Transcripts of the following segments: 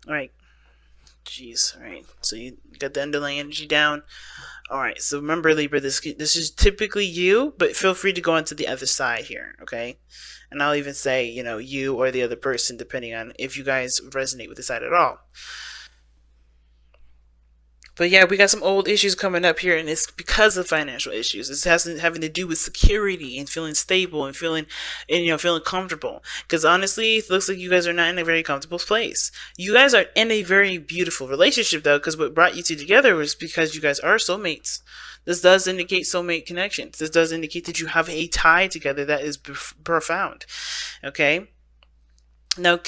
All right. Jeez. All right. So you got the underlying energy down. All right. So remember, Libra, this is typically you, but feel free to go onto the other side here. Okay. And I'll even say, you or the other person, depending on if you guys resonate with the side at all. But yeah, we got some old issues coming up here, and it's because of financial issues. It has having to do with security and feeling stable and feeling comfortable. Because honestly, it looks like you guys are not in a very comfortable place. You guys are in a very beautiful relationship though, because what brought you two together was because you guys are soulmates. This does indicate soulmate connections. This does indicate that you have a tie together that is profound. Okay. Now,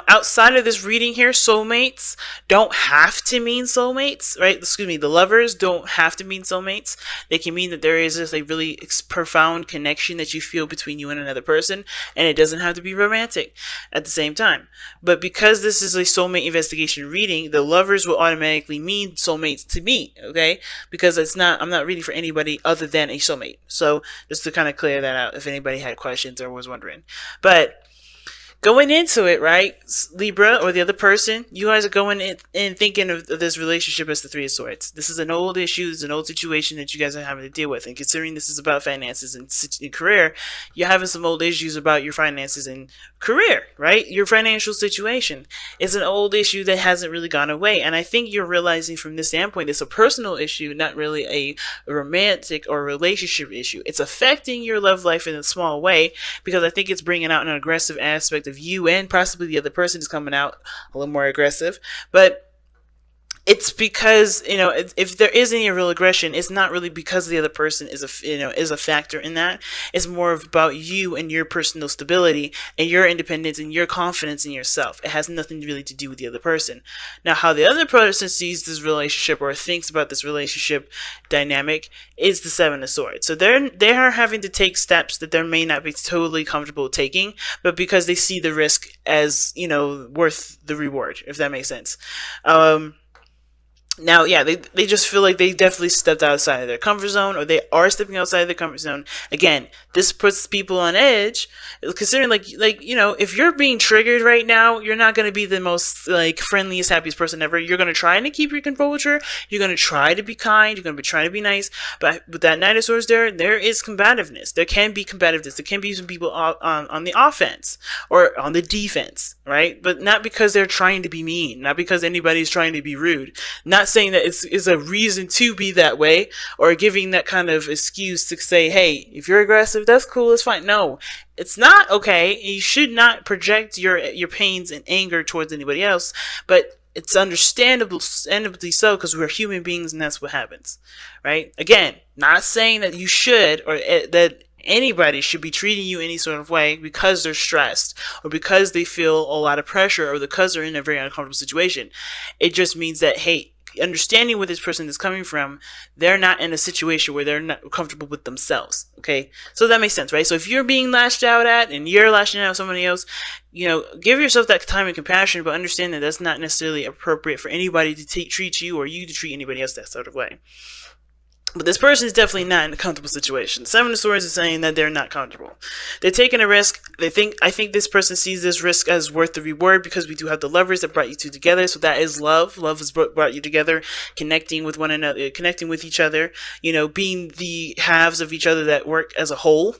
outside of this reading here, soulmates don't have to mean soulmates, right? Excuse me, the lovers don't have to mean soulmates. They can mean that there is this like really profound connection that you feel between you and another person, and it doesn't have to be romantic at the same time. But because this is a soulmate investigation reading, the lovers will automatically mean soulmates to me, okay? Because I'm not reading for anybody other than a soulmate. So just to kind of clear that out, if anybody had questions or was wondering, but going into it, right, Libra or the other person, you guys are going in thinking of this relationship as the Three of Swords. This is an old issue, it's an old situation that you guys are having to deal with. And considering this is about finances and career, you're having some old issues about your finances and career, right? Your financial situation is an old issue that hasn't really gone away. And I think you're realizing from this standpoint, it's a personal issue, not really a romantic or relationship issue. It's affecting your love life in a small way because I think it's bringing out an aggressive aspect of you, and possibly the other person is coming out a little more aggressive. But it's because if there is any real aggression, it's not really because the other person is a factor in that. It's more about you and your personal stability and your independence and your confidence in yourself. It has nothing really to do with the other person. Now, how the other person sees this relationship or thinks about this relationship dynamic is the Seven of Swords. So they are having to take steps that they may not be totally comfortable taking, but because they see the risk as worth the reward, if that makes sense. Now, yeah, they just feel like they definitely stepped outside of their comfort zone, or they are stepping outside of their comfort zone. Again, this puts people on edge, considering if you're being triggered right now, you're not going to be the most friendliest, happiest person ever. You're going to try to keep your composure. You're going to try to be kind. You're going to try to be nice. But with that Knight of Swords there is combativeness. There can be combativeness. There can be some people on the offense or on the defense, right? But not because they're trying to be mean, not because anybody's trying to be rude, not saying that it's a reason to be that way or giving that kind of excuse to say, hey, if you're aggressive, that's cool, it's fine. No, it's not okay. You should not project your pains and anger towards anybody else, but it's understandably so, because we're human beings and that's what happens, right? Again, not saying that you should or that anybody should be treating you any sort of way because they're stressed or because they feel a lot of pressure or because they're in a very uncomfortable situation. It just means that, hey, understanding where this person is coming from, they're not in a situation where they're not comfortable with themselves. Okay, so that makes sense, right? So if you're being lashed out at and you're lashing out at somebody else, give yourself that time and compassion, but understand that that's not necessarily appropriate for anybody to treat you or you to treat anybody else that sort of way. But this person is definitely not in a comfortable situation. Seven of Swords is saying that they're not comfortable. They're taking a risk. I think this person sees this risk as worth the reward, because we do have the lovers that brought you two together. So that is love. Love has brought you together, connecting with one another, connecting with each other, being the halves of each other that work as a whole,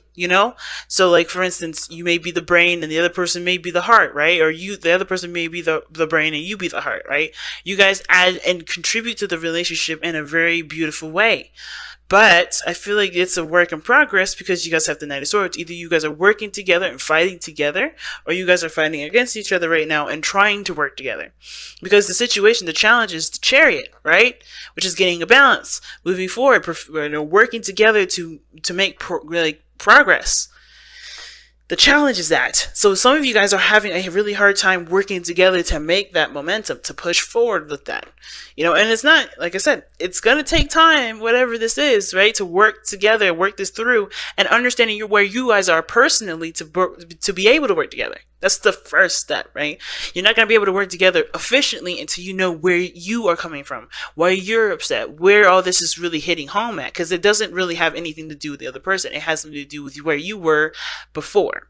So like, for instance, you may be the brain and the other person may be the heart, right? Or the other person may be the brain and you be the heart, right? You guys add and contribute to the relationship in a very beautiful way. But I feel like it's a work in progress because you guys have the Knight of Swords. Either you guys are working together and fighting together, or you guys are fighting against each other right now and trying to work together. Because the challenge is the Chariot, right? Which is getting a balance, moving forward, working together to make progress. The challenge is that. So some of you guys are having a really hard time working together to make that momentum, to push forward with that. And it's not, like I said, it's going to take time, whatever this is, right? To work together, work this through, and understanding where you guys are personally to be able to work together. That's the first step, right? You're not going to be able to work together efficiently until you know where you are coming from, why you're upset, where all this is really hitting home at, because it doesn't really have anything to do with the other person. It has something to do with where you were before.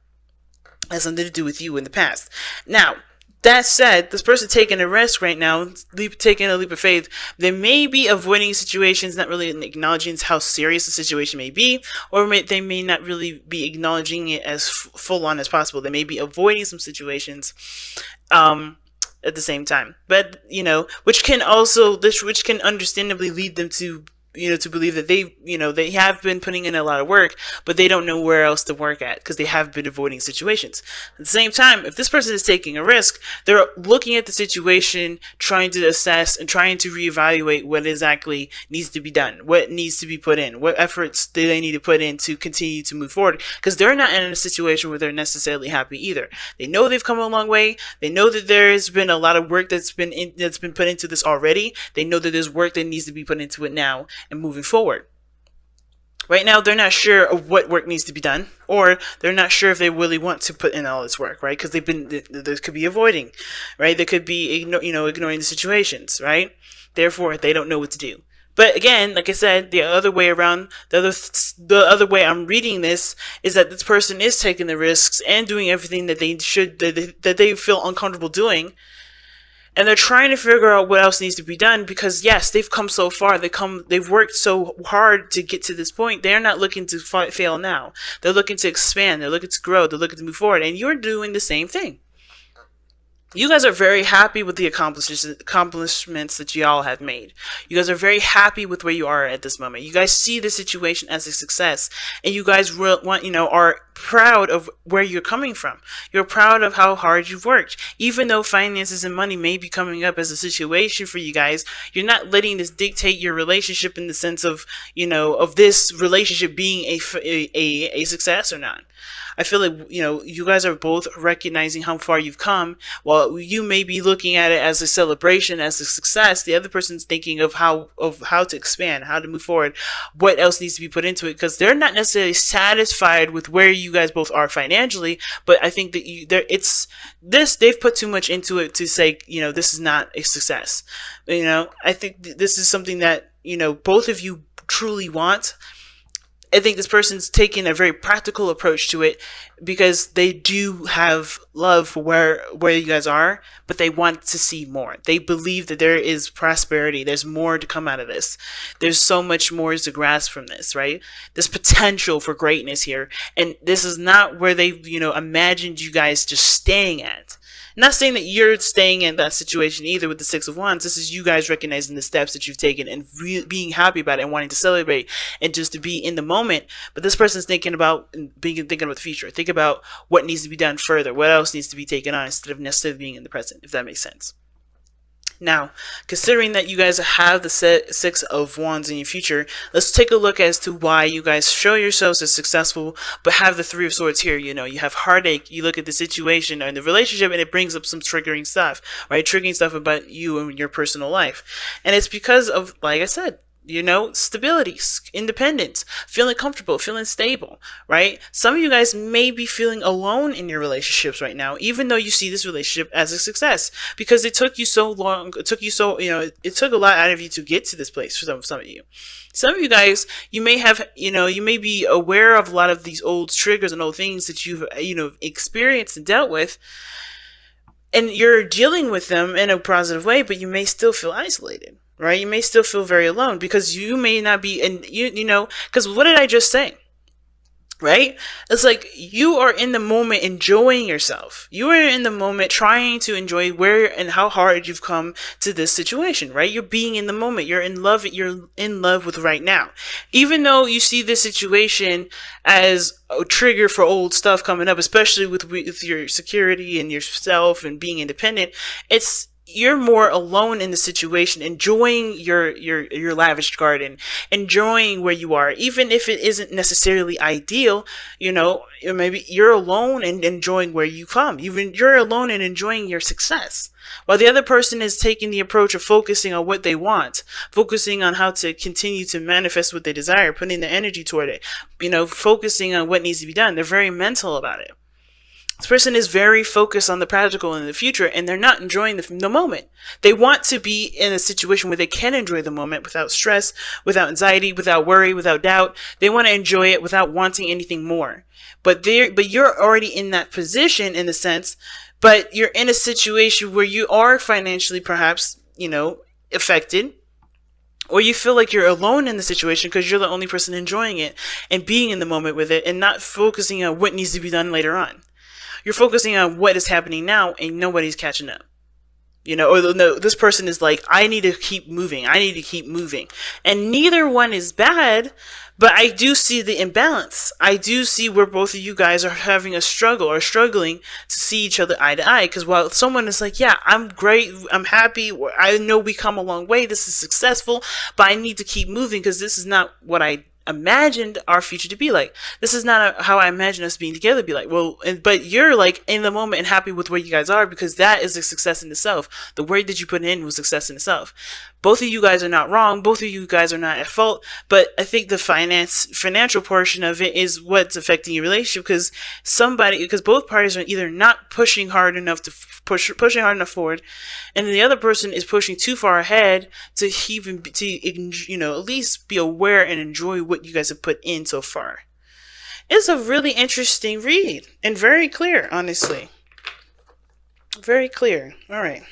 It has something to do with you in the past. Now, That said, this person taking a risk right now, taking a leap of faith, they may be avoiding situations, not really acknowledging how serious the situation may be, or they may not really be acknowledging it as full on as possible. They may be avoiding some situations at the same time. But, which can understandably lead them to to believe that they have been putting in a lot of work, but they don't know where else to work at because they have been avoiding situations. At the same time, if this person is taking a risk, they're looking at the situation, trying to assess and trying to reevaluate what exactly needs to be done, what needs to be put in, what efforts do they need to put in to continue to move forward, because they're not in a situation where they're necessarily happy either. They know they've come a long way. They know that there's been a lot of work that's been put into this already. They know that there's work that needs to be put into it now and moving forward. Right now, they're not sure of what work needs to be done, or they're not sure if they really want to put in all this work, right? Because there could be avoiding, right? There could be ignoring the situations, right? Therefore, they don't know what to do. But again, like I said, the other way around, the other way I'm reading this is that this person is taking the risks and doing everything that they should, that they feel uncomfortable doing. And they're trying to figure out what else needs to be done because, yes, they've come so far. They've worked so hard to get to this point. They're not looking to fail now. They're looking to expand. They're looking to grow. They're looking to move forward. And you're doing the same thing. You guys are very happy with the accomplishments that y'all have made. You guys are very happy with where you are at this moment. You guys see the situation as a success, and you guys are proud of where you're coming from. You're proud of how hard you've worked. Even though finances and money may be coming up as a situation for you guys, you're not letting this dictate your relationship in the sense of, of this relationship being a success or not. I feel like, you guys are both recognizing how far you've come. While you may be looking at it as a celebration, as a success, the other person's thinking of how to expand, how to move forward, what else needs to be put into it, because they're not necessarily satisfied with where you guys both are financially, but I think that they've put too much into it to say, this is not a success. I think this is something that, both of you truly want. I think this person's taking a very practical approach to it because they do have love for where you guys are, but they want to see more. They believe that there is prosperity. There's more to come out of this. There's so much more to grasp from this, right? There's potential for greatness here. And this is not where they, imagined you guys just staying at. Not saying that you're staying in that situation either with the Six of Wands. This is you guys recognizing the steps that you've taken and being happy about it and wanting to celebrate and just to be in the moment. But this person's thinking about the future. Think about what needs to be done further. What else needs to be taken on instead of necessarily being in the present, if that makes sense. Now, considering that you guys have the Six of Wands in your future, let's take a look as to why you guys show yourselves as successful, but have the Three of Swords here. You have heartache, you look at the situation and the relationship, and it brings up some triggering stuff, right? Triggering stuff about you and your personal life. And it's because of, like I said, stability, independence, feeling comfortable, feeling stable, right? Some of you guys may be feeling alone in your relationships right now, even though you see this relationship as a success, because it took you so long, it took a lot out of you to get to this place for some of you. Some of you guys, you may have, you may be aware of a lot of these old triggers and old things that you've, experienced and dealt with, and you're dealing with them in a positive way, but you may still feel isolated. Right? You may still feel very alone because you may not be, and because what did I just say? Right? It's like you are in the moment enjoying yourself. You are in the moment trying to enjoy where and how hard you've come to this situation, right? You're being in the moment. You're in love with right now. Even though you see this situation as a trigger for old stuff coming up, especially with your security and yourself and being independent, you're more alone in the situation, enjoying your lavish garden, enjoying where you are, even if it isn't necessarily ideal. Maybe you're alone and enjoying where you come. You're alone and enjoying your success, while the other person is taking the approach of focusing on what they want, focusing on how to continue to manifest what they desire, putting their energy toward it, focusing on what needs to be done. They're very mental about it. This person is very focused on the practical and the future, and they're not enjoying the moment. They want to be in a situation where they can enjoy the moment without stress, without anxiety, without worry, without doubt. They want to enjoy it without wanting anything more. But you're already in that position in the sense but you're in a situation where you are financially perhaps, affected, or you feel like you're alone in the situation because you're the only person enjoying it and being in the moment with it and not focusing on what needs to be done later on. You're focusing on what is happening now and nobody's catching up. Or no, this person is like, I need to keep moving. I need to keep moving. And neither one is bad, but I do see the imbalance. I do see where both of you guys are having a struggle or struggling to see each other eye to eye. Because while someone is like, yeah, I'm great, I'm happy, I know we come a long way, this is successful, but I need to keep moving because this is not what I imagined our future to be like. This is not how I imagine us being together to be like. Well, but you're like in the moment and happy with where you guys are because that is a success in itself. The work that you put in was success in itself. Both of you guys are not wrong. Both of you guys are not at fault. But I think the financial portion of it is what's affecting your relationship because both parties are either not pushing hard enough to pushing hard enough forward, and the other person is pushing too far ahead to even at least be aware and enjoy what you guys have put in so far. It's a really interesting read and very clear, honestly. Very clear. All right.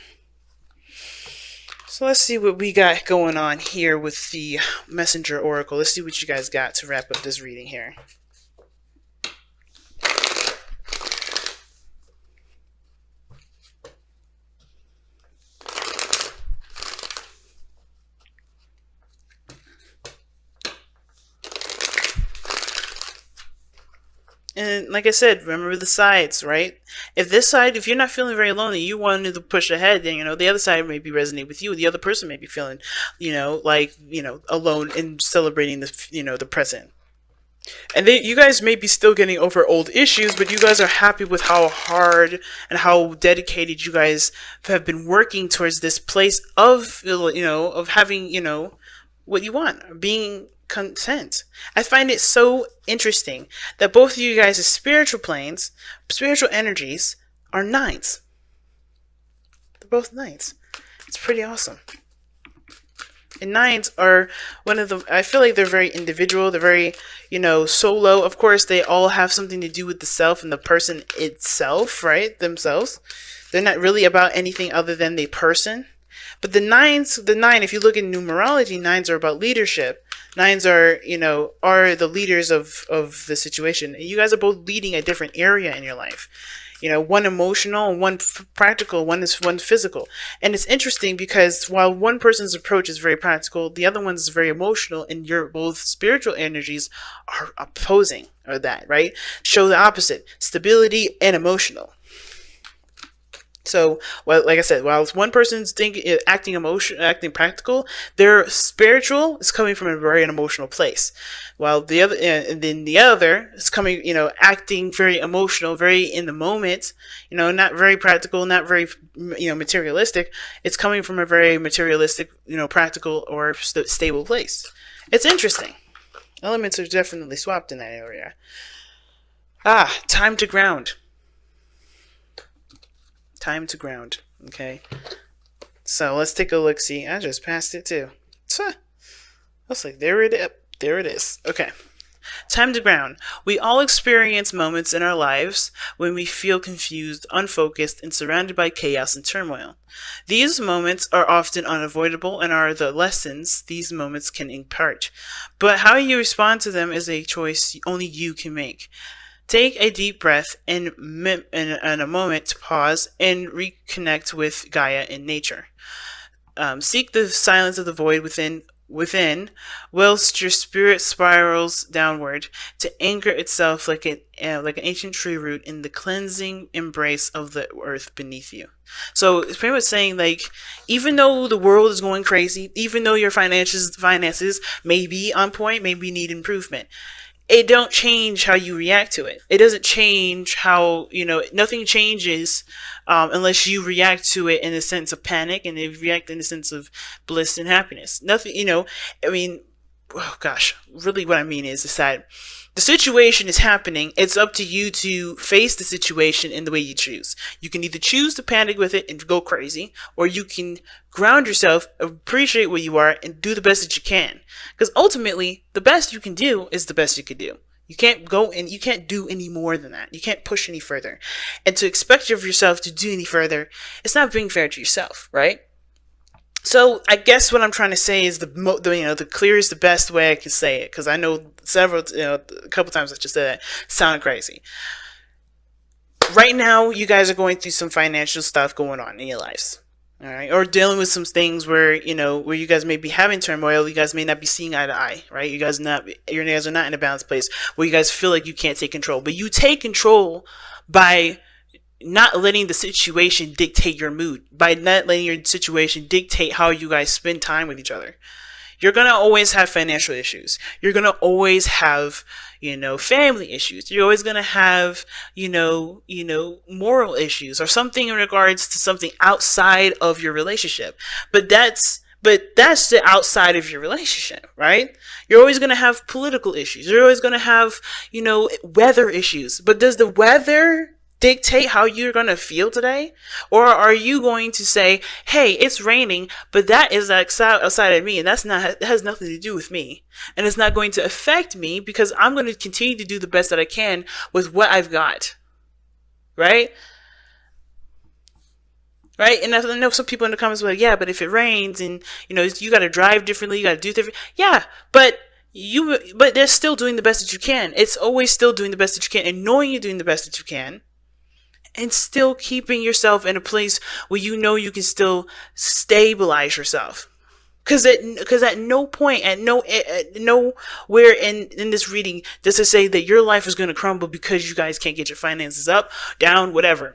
So let's see what we got going on here with the Messenger Oracle. Let's see what you guys got to wrap up this reading here. And like I said, remember the sides, right? If you're not feeling very lonely, you wanted to push ahead, then, the other side may be resonating with you. The other person may be feeling, alone and celebrating the present. And you guys may be still getting over old issues, but you guys are happy with how hard and how dedicated you guys have been working towards this place of having, what you want, being content. I find it so interesting that both of you guys' spiritual planes, spiritual energies, are nines. They're both nines. It's pretty awesome. And nines are I feel like they're very individual. They're very, solo. Of course, they all have something to do with the self and the person itself, right? Themselves. They're not really about anything other than the person. But the nine, if you look at numerology, nines are about leadership. Nines are the leaders of the situation. And you guys are both leading a different area in your life. One emotional and one practical, one physical. And it's interesting because while one person's approach is very practical, the other one's very emotional, and your both spiritual energies are opposing or that, right? Show the opposite, stability and emotional. So, like I said, while one person's acting practical, their spiritual is coming from a very emotional place. While the other, and then the other is coming, acting very emotional, very in the moment, not very practical, not very, materialistic. It's coming from a very materialistic, practical or stable place. It's interesting. Elements are definitely swapped in that area. Time to ground. Time to ground. Okay. So let's take a look. See, I just passed it too. I was like, there it is. There it is. Okay. Time to ground. We all experience moments in our lives when we feel confused, unfocused, and surrounded by chaos and turmoil. These moments are often unavoidable and are the lessons these moments can impart. But how you respond to them is a choice only you can make. Take a deep breath and a moment to pause and reconnect with Gaia and nature. Seek the silence of the void within, whilst your spirit spirals downward to anchor itself like an ancient tree root in the cleansing embrace of the earth beneath you. So it's pretty much saying, like, even though the world is going crazy, even though your finances may be on point, maybe need improvement, it don't change how you react to it. It doesn't change how, nothing changes unless you react to it in a sense of panic and you react in a sense of bliss and happiness. Nothing, really what I mean is that the situation is happening. It's up to you to face the situation in the way you choose. You can either choose to panic with it and go crazy, or you can ground yourself, appreciate where you are, and do the best that you can. Because ultimately, the best you can do is the best you can do. You can't go and you can't do any more than that. You can't push any further. And to expect of yourself to do any further, it's not being fair to yourself, right? So I guess what I'm trying to say is the clearest, the best way I can say it, because I know a couple times I just said that sound crazy. Right now, you guys are going through some financial stuff going on in your lives. All right, or dealing with some things where where you guys may be having turmoil. You guys may not be seeing eye to eye, right? You guys are not in a balanced place where you guys feel like you can't take control, but you take control by not letting the situation dictate your mood, by not letting your situation dictate how you guys spend time with each other. You're going to always have financial issues. You're going to always have, family issues. You're always going to have, moral issues or something in regards to something outside of your relationship. But that's the outside of your relationship, right? You're always going to have political issues. You're always going to have, weather issues. But does the weather dictate how you're going to feel today? Or are you going to say, hey, it's raining, but that is outside of me, and that has nothing to do with me, and it's not going to affect me because I'm going to continue to do the best that I can with what I've got, right? Right? And I know some people in the comments were like, yeah, but if it rains and you got to drive differently, you got to do different. Yeah, but they're still doing the best that you can. It's always still doing the best that you can, and knowing you're doing the best that you can, and still keeping yourself in a place where you can still stabilize yourself. Because at no point, at nowhere in this reading does it say that your life is going to crumble because you guys can't get your finances up, down, whatever.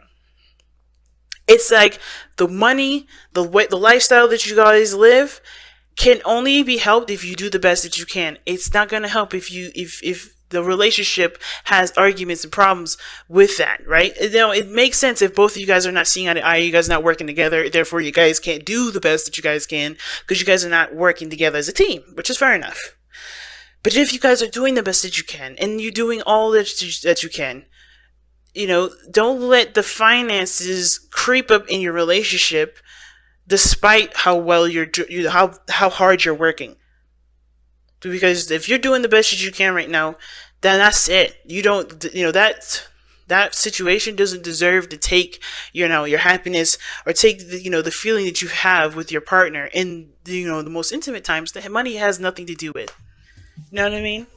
It's like the money, the lifestyle that you guys live can only be helped if you do the best that you can. It's not going to help if the relationship has arguments and problems with that, right? It makes sense if both of you guys are not seeing eye to eye, you guys are not working together, therefore you guys can't do the best that you guys can because you guys are not working together as a team, which is fair enough. But if you guys are doing the best that you can, and you're doing all that you can, don't let the finances creep up in your relationship despite how well how hard you're working. Because if you're doing the best that you can right now, then that's it. You don't, that situation doesn't deserve to take, your happiness or take the feeling that you have with your partner in the most intimate times that money has nothing to do with. You know what I mean?